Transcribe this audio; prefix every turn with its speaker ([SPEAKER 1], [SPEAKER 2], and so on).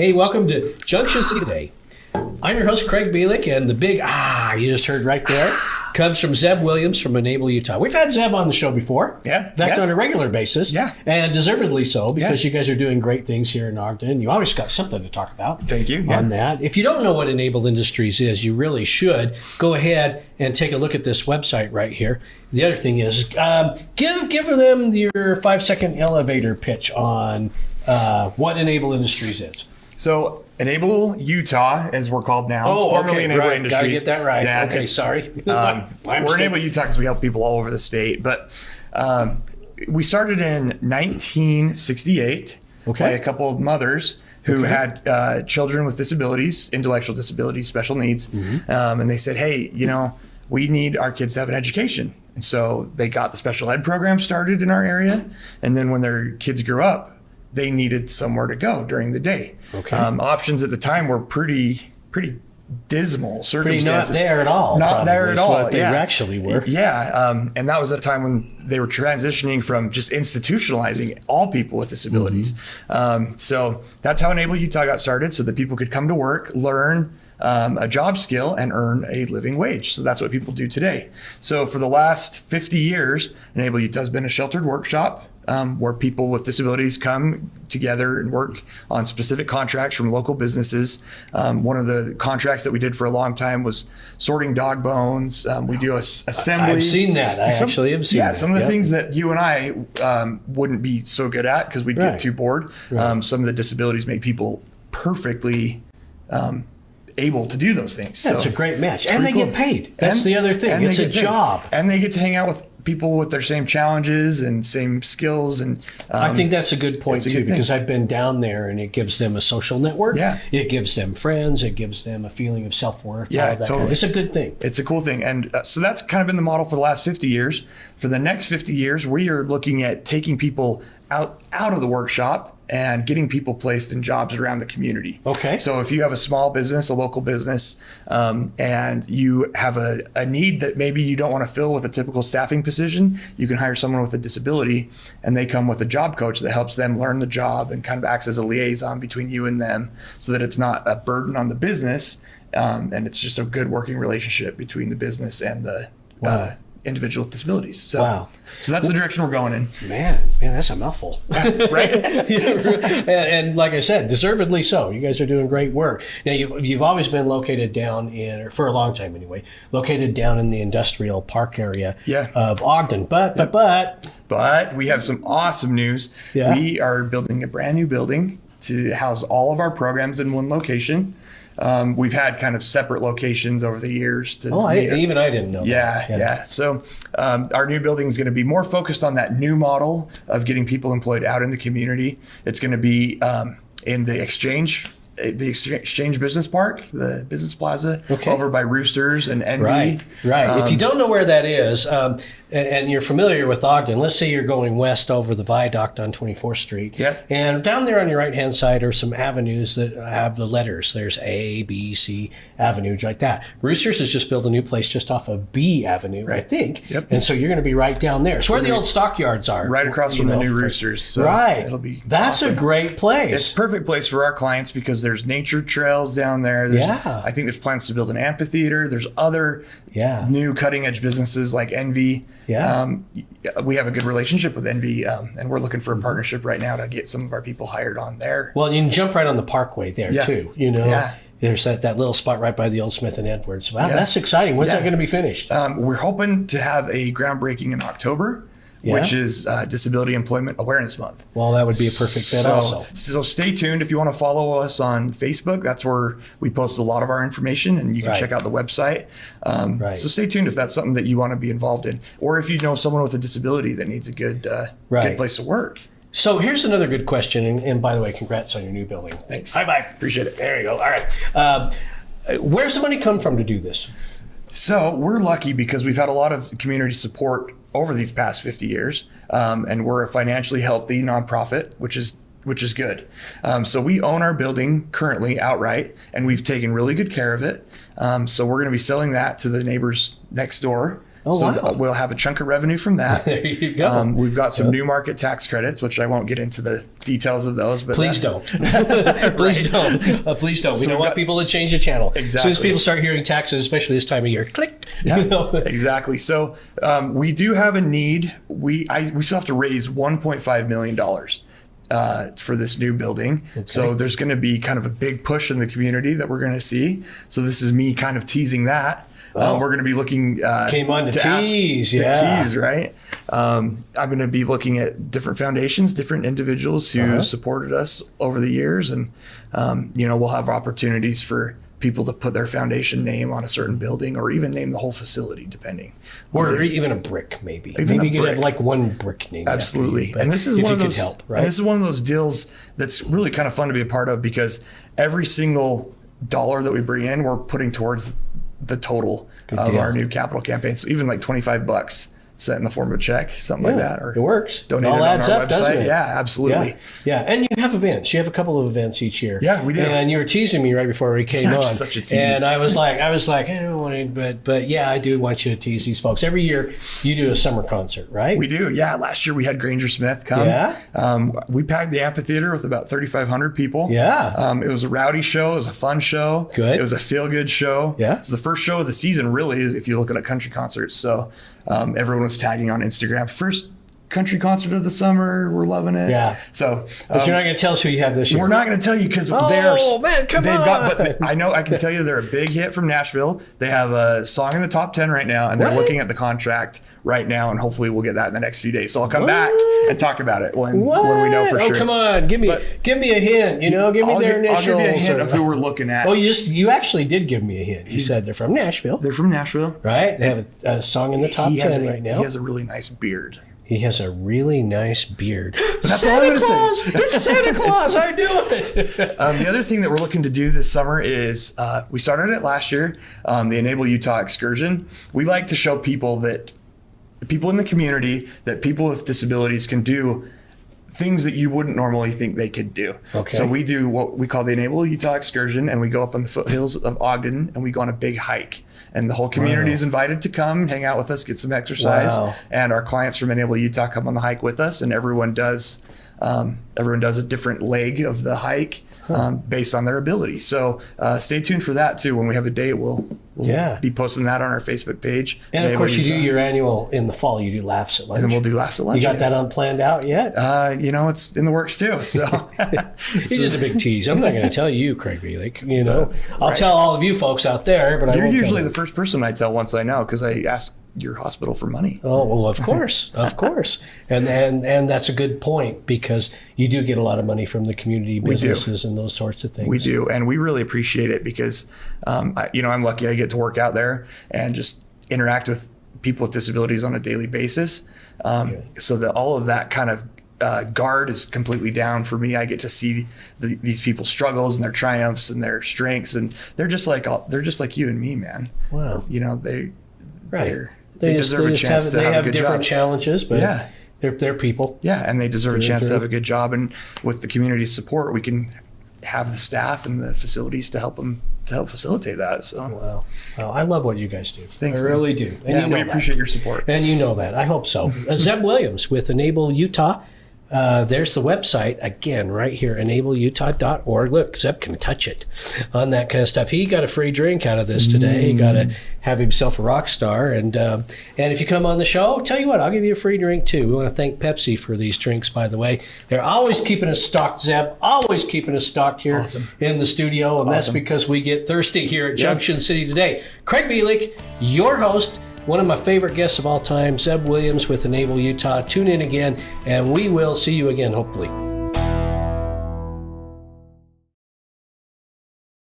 [SPEAKER 1] Hey, welcome to Junction City today. I'm your host, Craig Bielik, and the big you just heard right there comes from Zeb Williams from Enable Utah. We've had Zeb on the show before.
[SPEAKER 2] Yeah.
[SPEAKER 1] In fact, on a regular basis.
[SPEAKER 2] Yeah.
[SPEAKER 1] And deservedly so, because you guys are doing great things here in Ogden. You always got something to talk about.
[SPEAKER 2] Thank you.
[SPEAKER 1] On that. If you don't know what Enable Industries is, you really should go ahead and take a look at this website right here. The other thing is, give them your 5-second elevator pitch on what Enable Industries is.
[SPEAKER 2] So Enable Utah, as we're called now, formerly Enable Industries.
[SPEAKER 1] Gotta get that right.
[SPEAKER 2] Yeah,
[SPEAKER 1] okay, sorry.
[SPEAKER 2] We're Enable Utah because we help people all over the state. But we started in 1968 by a couple of mothers who had children with disabilities, intellectual disabilities, special needs. And they said, hey, we need our kids to have an education. And so they got the special ed program started in our area. And then when their kids grew up, they needed somewhere to go during the day. Options at the time were pretty dismal circumstances.
[SPEAKER 1] Pretty not there at all.
[SPEAKER 2] Not there at all.
[SPEAKER 1] What they actually were.
[SPEAKER 2] Yeah. And that was a time when they were transitioning from just institutionalizing all people with disabilities. So that's how Enable Utah got started, so that people could come to work, learn a job skill, and earn a living wage. So that's what people do today. So for the last 50 years, Enable Utah has been a sheltered workshop where people with disabilities come together and work on specific contracts from local businesses. One of the contracts that we did for a long time was sorting dog bones. We do assembly.
[SPEAKER 1] I've seen that. I actually have seen that.
[SPEAKER 2] Yeah, some of the things that you and I wouldn't be so good at because we'd get too bored. Some of the disabilities make people perfectly able to do those things.
[SPEAKER 1] That's a great match. And they get paid. That's the other thing. It's a job.
[SPEAKER 2] And they get to hang out with people with their same challenges and same skills. And
[SPEAKER 1] I think that's a good point too, because I've been down there, and it gives them a social network.
[SPEAKER 2] Yeah.
[SPEAKER 1] It gives them friends. It gives them a feeling of self-worth.
[SPEAKER 2] Yeah, totally.
[SPEAKER 1] It's a good thing.
[SPEAKER 2] It's a cool thing. And so that's kind of been the model for the last 50 years. For the next 50 years, we are looking at taking people out of the workshop and getting people placed in jobs around the community.
[SPEAKER 1] Okay.
[SPEAKER 2] So if you have a small business, a local business, and you have a need that maybe you don't want to fill with a typical staffing position, you can hire someone with a disability, and they come with a job coach that helps them learn the job and kind of acts as a liaison between you and them, so that it's not a burden on the business, and it's just a good working relationship between the business and the individual with disabilities. So that's the direction we're going in. Man,
[SPEAKER 1] that's a mouthful.
[SPEAKER 2] Right?
[SPEAKER 1] and like I said, deservedly so. You guys are doing great work. Now, you've always been located down in, or for a long time anyway, located down in the industrial park area of Ogden. But
[SPEAKER 2] we have some awesome news.
[SPEAKER 1] Yeah.
[SPEAKER 2] We are building a brand new building to house all of our programs in one location. We've had kind of separate locations over the years.
[SPEAKER 1] I didn't know that.
[SPEAKER 2] Yeah. So our new building is going to be more focused on that new model of getting people employed out in the community. It's going to be in the Exchange Business Park, the Business Plaza, over by Roosters and Envy.
[SPEAKER 1] Right. If you don't know where that is, and you're familiar with Ogden, let's say you're going west over the viaduct on 24th Street.
[SPEAKER 2] Yep.
[SPEAKER 1] And down there on your right-hand side are some avenues that have the letters. There's A, B, C Avenue, like that. Roosters has just built a new place just off of B Avenue, I think.
[SPEAKER 2] Yep.
[SPEAKER 1] And so you're going to be right down there. It's where the old stockyards are.
[SPEAKER 2] Right across from the new Roosters. So it'll be
[SPEAKER 1] That's
[SPEAKER 2] awesome.
[SPEAKER 1] A great place.
[SPEAKER 2] It's a perfect place for our clients because there's nature trails down there. I think there's plans to build an amphitheater. There's other new cutting-edge businesses like Envy. We have a good relationship with Envy, and we're looking for a partnership right now to get some of our people hired on there.
[SPEAKER 1] Well, you can jump right on the Parkway there too. There's that little spot right by the old Smith and Edwards. Wow, that's exciting. When's that going to be finished?
[SPEAKER 2] We're hoping to have a groundbreaking in October. Which is Disability Employment Awareness Month.
[SPEAKER 1] Well, that would be a perfect fit also.
[SPEAKER 2] So stay tuned if you want to follow us on Facebook. That's where we post a lot of our information, and you can check out the website. So stay tuned if that's something that you want to be involved in, or if you know someone with a disability that needs a good place to work.
[SPEAKER 1] So here's another good question, and by the way, congrats on your new building.
[SPEAKER 2] Thanks.
[SPEAKER 1] Bye-bye.
[SPEAKER 2] Appreciate it.
[SPEAKER 1] There you go. All right. Where's the money come from to do this?
[SPEAKER 2] So we're lucky because we've had a lot of community support over these past 50 years, and we're a financially healthy nonprofit, which is good. So we own our building currently outright, and we've taken really good care of it. So we're going to be selling that to the neighbors next door.
[SPEAKER 1] Oh,
[SPEAKER 2] so
[SPEAKER 1] wow.
[SPEAKER 2] we'll have a chunk of revenue from that.
[SPEAKER 1] There you go.
[SPEAKER 2] We've got some new market tax credits, which I won't get into the details of those. But
[SPEAKER 1] Please don't. Please don't. Please don't. We don't want people to change the channel.
[SPEAKER 2] Exactly.
[SPEAKER 1] As soon as people start hearing taxes, especially this time of year, click.
[SPEAKER 2] Yeah,
[SPEAKER 1] You know?
[SPEAKER 2] exactly. So we do have a need. We still have to raise $1.5 million for this new building. Okay. So there's going to be kind of a big push in the community that we're going to see. So this is me kind of teasing that. We're going to be looking
[SPEAKER 1] came on to tease,
[SPEAKER 2] tease, right? I'm going to be looking at different foundations, different individuals who supported us over the years, and we'll have opportunities for people to put their foundation name on a certain building, or even name the whole facility, depending.
[SPEAKER 1] Or even a brick, maybe.
[SPEAKER 2] Even
[SPEAKER 1] maybe you could
[SPEAKER 2] brick.
[SPEAKER 1] have like one brick name.
[SPEAKER 2] Absolutely.
[SPEAKER 1] You,
[SPEAKER 2] and this is one of those.
[SPEAKER 1] Help, right?
[SPEAKER 2] And this is one of those deals that's really kind of fun to be a part of, because every single dollar that we bring in, we're putting towards the total of our new capital campaign. So even like $25 sent in the form of a check, something like that, or
[SPEAKER 1] it works.
[SPEAKER 2] Donate
[SPEAKER 1] it all
[SPEAKER 2] it on
[SPEAKER 1] adds
[SPEAKER 2] our
[SPEAKER 1] up,
[SPEAKER 2] website.
[SPEAKER 1] doesn't it?
[SPEAKER 2] Yeah, absolutely.
[SPEAKER 1] Yeah, and you have events. You have a couple of events each year.
[SPEAKER 2] Yeah, we do.
[SPEAKER 1] And you were teasing me right before we came on.
[SPEAKER 2] Such a tease. And
[SPEAKER 1] I was like, I don't want to, but yeah, I do want you to tease these folks. Every year you do a summer concert, right?
[SPEAKER 2] We do. Yeah, last year we had Granger Smith come.
[SPEAKER 1] Yeah.
[SPEAKER 2] We packed the amphitheater with about 3,500 people.
[SPEAKER 1] Yeah.
[SPEAKER 2] It was a rowdy show. It was a fun show.
[SPEAKER 1] Good.
[SPEAKER 2] It was a feel-good show.
[SPEAKER 1] Yeah.
[SPEAKER 2] It's the first show of the season, really, if you look at a country concert. So everyone was tagging on Instagram. First country concert of the summer. We're loving it.
[SPEAKER 1] Yeah.
[SPEAKER 2] So,
[SPEAKER 1] but you're not going to tell us who you have this year.
[SPEAKER 2] We're not going to tell you, because
[SPEAKER 1] man, come on.
[SPEAKER 2] But I can tell you they're a big hit from Nashville. They have a song in the top 10 right now, and they're looking at the contract right now, and hopefully we'll get that in the next few days. So I'll come back and talk about it when we know for sure.
[SPEAKER 1] Oh, come on. Give me a hint, give me their initials.
[SPEAKER 2] I'll give you a hint of who we're looking at.
[SPEAKER 1] Oh, you actually did give me a hint. You said they're from Nashville.
[SPEAKER 2] They're from Nashville.
[SPEAKER 1] Right? They have a song in the top 10 right now.
[SPEAKER 2] He has a really nice beard.
[SPEAKER 1] He has a really nice beard.
[SPEAKER 2] That's all I'm going to say.
[SPEAKER 1] It's Santa Claus. I do it.
[SPEAKER 2] The other thing that we're looking to do this summer is we started it last year, the Enable Utah excursion. We like to show people in the community that people with disabilities can do things that you wouldn't normally think they could do.
[SPEAKER 1] Okay.
[SPEAKER 2] So we do what we call the Enable Utah excursion, and we go up on the foothills of Ogden and we go on a big hike. And the whole community is invited to come hang out with us, get some exercise.
[SPEAKER 1] Wow.
[SPEAKER 2] And our clients from Enable Utah come on the hike with us, and everyone does a different leg of the hike based on their ability. So stay tuned for that too. When we have a date, we'll be posting that on our Facebook page.
[SPEAKER 1] And of course, you do your annual in the fall. You do Laughs at Lunch.
[SPEAKER 2] And then we'll do Laughs at Lunch.
[SPEAKER 1] You got that unplanned out yet?
[SPEAKER 2] It's in the works too. So
[SPEAKER 1] he's just a big tease. I'm not going to tell you, Craig Bielik. I'll tell all of you folks out there, but
[SPEAKER 2] you're
[SPEAKER 1] I won't
[SPEAKER 2] usually
[SPEAKER 1] tell
[SPEAKER 2] the first person I tell once I know, because I ask your hospital for money.
[SPEAKER 1] Oh, well, of course, and that's a good point, because you do get a lot of money from the community businesses and those sorts of things.
[SPEAKER 2] We do, and we really appreciate it, because I'm lucky I get to work out there and just interact with people with disabilities on a daily basis, so that all of that kind of guard is completely down for me. I get to see these people's struggles and their triumphs and their strengths, and they're just like you and me, man.
[SPEAKER 1] Wow.
[SPEAKER 2] They deserve a chance to have a good
[SPEAKER 1] different
[SPEAKER 2] job.
[SPEAKER 1] challenges, but they're people.
[SPEAKER 2] Yeah, and they deserve a chance to have a good job. And with the community's support, we can have the staff and the facilities to help facilitate that. So,
[SPEAKER 1] wow, I love what you guys do.
[SPEAKER 2] Thanks,
[SPEAKER 1] I really do. And
[SPEAKER 2] we appreciate your support.
[SPEAKER 1] And you know that. I hope so. Zeb Williams with Enable Utah. There's the website, again, right here, enableutah.org. Look, Zeb can touch it on that kind of stuff. He got a free drink out of this today. He got to have himself a rock star. And if you come on the show, tell you what, I'll give you a free drink, too. We want to thank Pepsi for these drinks, by the way. They're always keeping us stocked, Zeb, always keeping us stocked here in the studio. And that's because we get thirsty here at Junction City today. Craig Bielik, your host. One of my favorite guests of all time, Zeb Williams with Enable Utah. Tune in again, and we will see you again, hopefully.